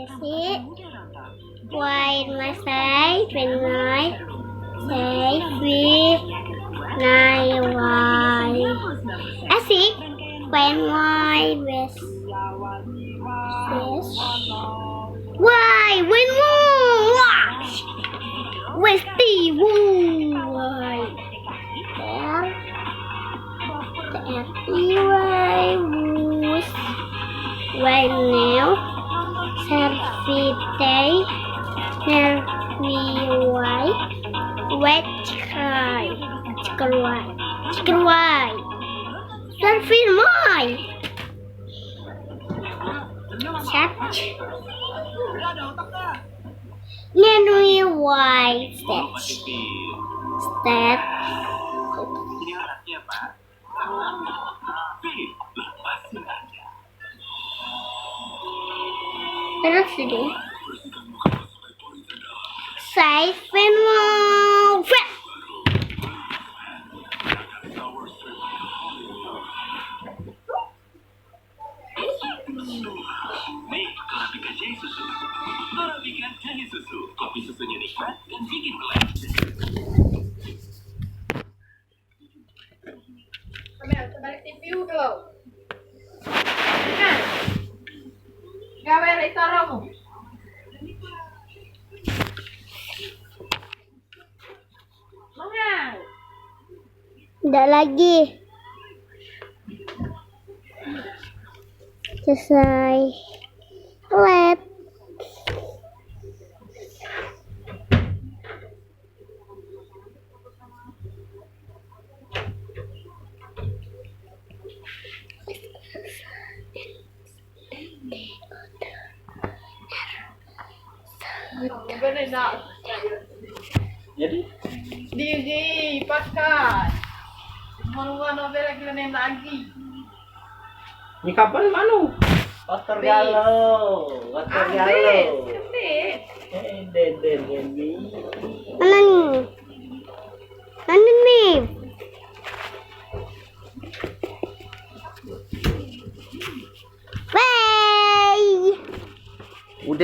basic. Why must I when I say we why? Asik when I was why when wash westy why why was why now servite nervi why wet cry chicken why serving my chat nervi why stat terus ini saya mau kopi susunya nikmat dan bikin melek. Balik TV dulu. Nah, gawe restoranmu. Mangang. tidak lagi selesai lab. Jadi Digi pakai. Mana lagi lagi. ini kapan manu? Otor galau. Mana nih